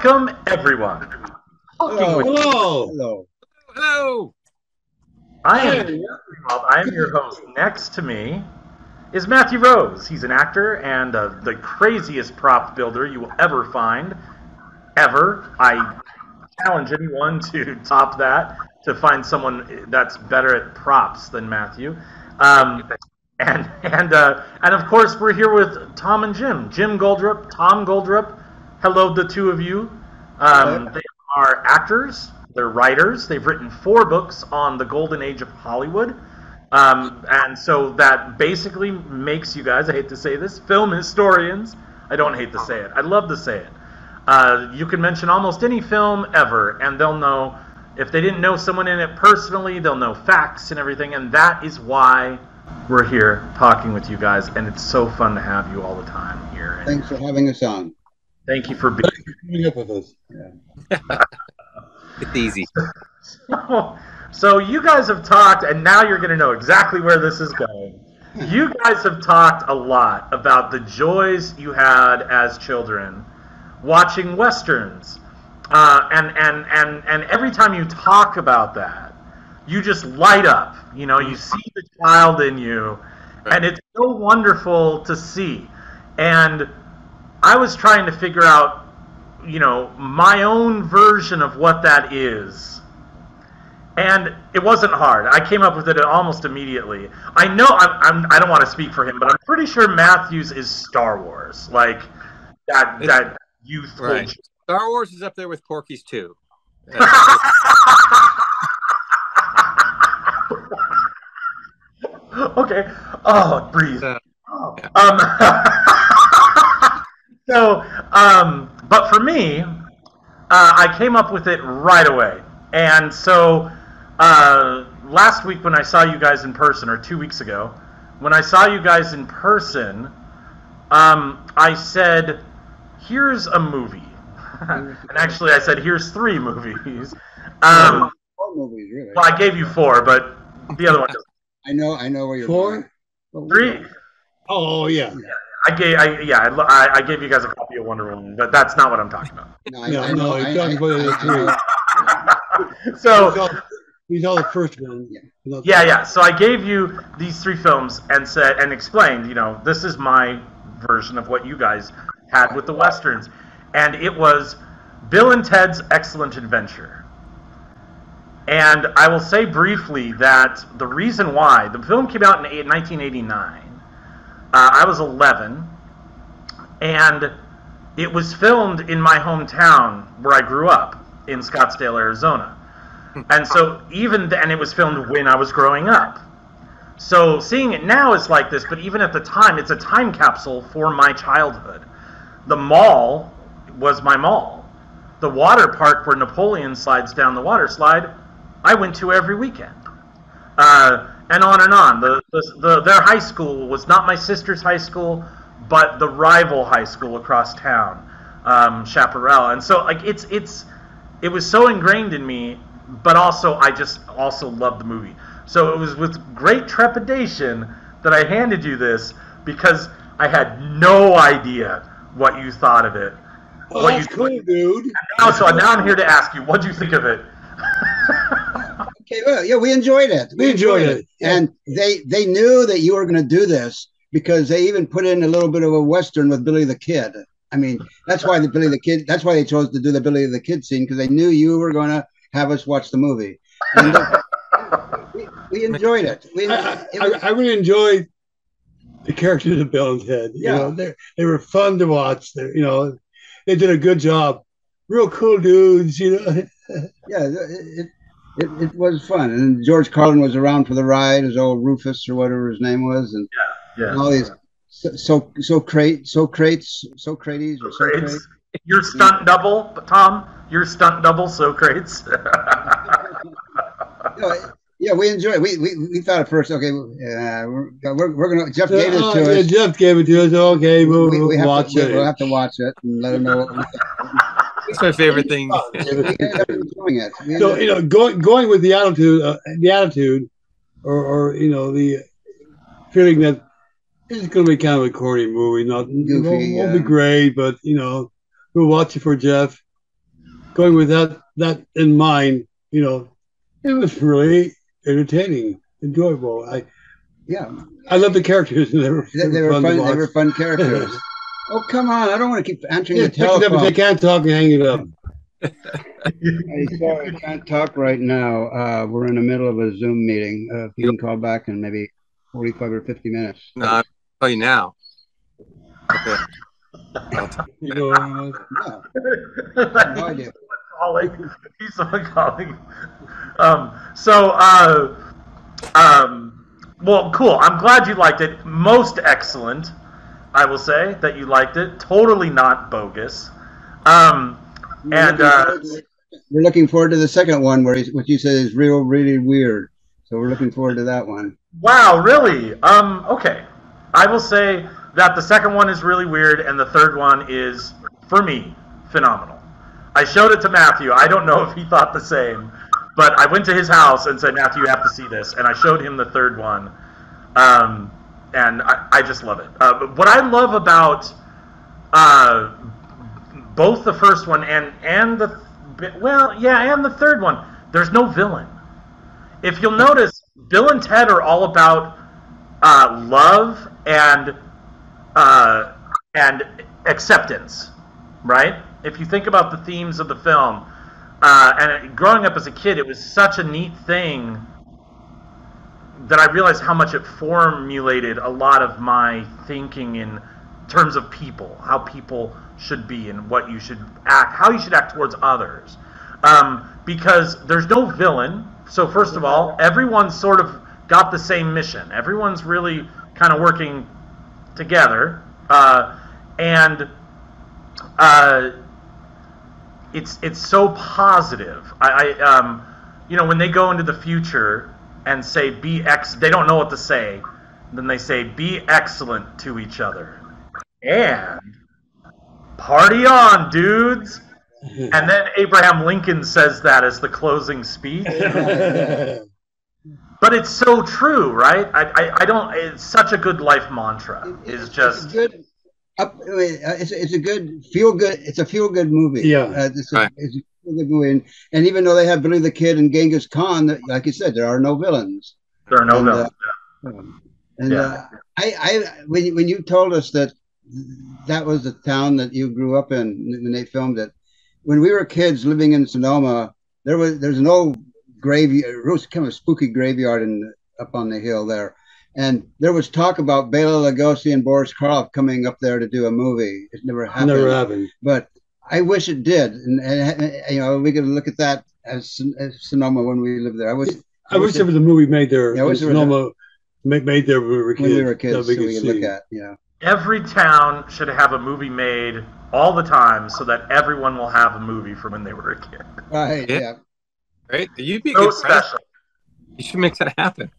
Welcome, everyone. Hello. Hello. I am your host. Next to me is Matthew Rose. He's an actor and the craziest prop builder you will ever find, ever. I challenge anyone to top that, to find someone that's better at props than Matthew. And of course, we're here with Tom and Jim. Jim Goldrup, Tom Goldrup. Hello, the two of you. They are actors. They're writers. They've written 4 books on the golden age of Hollywood. And so that basically makes you guys, I hate to say this, film historians. I don't hate to say it. I love to say it. You can mention almost any film ever, and they'll know. If they didn't know someone in it personally, they'll know facts and everything. And that is why we're here talking with you guys. And it's so fun to have you all the time here. Thanks for having us on. Thank you for being up with us. Yeah. It's easy. So you guys have talked, and now you're going to know exactly where this is going. You guys have talked a lot about the joys you had as children watching Westerns. And every time you talk about that, you just light up. You know, you see the child in you, and it's so wonderful to see. And I was trying to figure out, you know, my own version of what that is. And it wasn't hard. I came up with it almost immediately. I know I don't want to speak for him, but I'm pretty sure Matthew's is Star Wars, like that youthful. Right. Star Wars is up there with Porky's too. Okay. Oh, breathe. But for me, I came up with it right away. And so last week when I saw you guys in person, or 2 weeks ago, when I saw you guys in person, I said, here's a movie. And actually I said, here's 3 movies. 4 movies, really. Well, I gave you 4, but the other one doesn't. I know where you're 4? going. 3. Oh, yeah. I gave you guys a copy of Wonder Woman, but that's not what I'm talking about. No, I know. You're talking about the 3. So We saw the first one. yeah. So I gave you these 3 films and said and explained, you know, this is my version of what you guys had with the Westerns, and it was Bill and Ted's Excellent Adventure. And I will say briefly that the reason why the film came out in 1989. I was 11, and it was filmed in my hometown where I grew up, in Scottsdale, Arizona. And so even then, it was filmed when I was growing up. So seeing it now is like this, but even at the time, it's a time capsule for my childhood. The mall was my mall. The water park where Napoleon slides down the water slide, I went to every weekend. And on and on. Their high school was not my sister's high school, but the rival high school across town, Chaparral. And so, like, it was so ingrained in me, but also I just also loved the movie. So it was with great trepidation that I handed you this, because I had no idea what you thought of it. Oh, that's cool, dude. Now I'm here to ask you, what do you think of it? Okay, well, yeah, we enjoyed it. We enjoyed it. And they knew that you were going to do this, because they even put in a little bit of a Western with Billy the Kid. I mean, that's why that's why they chose to do the Billy the Kid scene, because they knew you were going to have us watch the movie. And we enjoyed it. I really enjoyed the characters of Bill and Ted. Yeah. You know, they were fun to watch. They did a good job. Real cool dudes, you know. Yeah, it was fun. And George Carlin was around for the ride, as old Rufus or whatever his name was, and all these Socrates. Your stunt double, Tom. Your stunt double, Socrates. Yeah, we enjoyed it. We thought at first, okay, we're gonna. Jeff gave it to us. Jeff gave it to us. Okay, we'll watch it. We'll have to watch it and let him know. It's my favorite thing. So, you know, going with the attitude, or you know, the feeling that this is going to be kind of a corny movie. Not goofy, won't be great, but you know, we'll watch it for Jeff. going with that in mind, you know, it was really entertaining, enjoyable. I love the characters. They were They were fun. They were fun characters. Oh, come on! I don't want to keep answering the telephone. If they can't talk, hang it up. Hey, sorry, I can't talk right now. We're in the middle of a Zoom meeting. If you can call back in maybe 45 or 50 minutes. No, I'll tell you now. Okay. You know, No idea. He's someone calling. Well, cool. I'm glad you liked it. Most excellent, I will say, that you liked it. Totally not bogus. We're looking forward to the second one, what you said is really weird. So we're looking forward to that one. Wow, really? Okay. I will say that the second one is really weird, and the third one is, for me, phenomenal. I showed it to Matthew. I don't know if he thought the same, but I went to his house and said, Matthew, you have to see this. And I showed him the third one, and I just love it. What I love about both the first one and the third one, there's no villain. If you'll notice, Bill and Ted are all about love and acceptance, right? If you think about the themes of the film, growing up as a kid, it was such a neat thing that I realized how much it formulated a lot of my thinking in terms of people, how people should be and what you should act, how you should act towards others. Because there's no villain. So first of all, everyone's sort of got the same mission. Everyone's really kind of working together. It's so positive. When they go into the future and say they don't know what to say, then they say be excellent to each other and party on, dudes. And then Abraham Lincoln says that as the closing speech. But it's so true, right? I don't. It's such a good life mantra. It's a good feel good. It's a feel good movie. Yeah, it's a feel good movie, and even though they have Billy the Kid and Genghis Khan, like you said, there are no villains. There are no villains. When you told us that was the town that you grew up in when they filmed it, when we were kids living in Sonoma, there's no graveyard. It was kind of a spooky graveyard up on the hill there. And there was talk about Bela Lugosi and Boris Karloff coming up there to do a movie. It never happened. Never happened. But I wish it did. And we could look at that as Sonoma when we lived there. I wish there was a movie made there. Yeah, Sonoma made there when we were kids. So we could look at. Every town should have a movie made all the time so that everyone will have a movie from when they were a kid. Right, yeah. Right? You'd be so special. You should make that happen.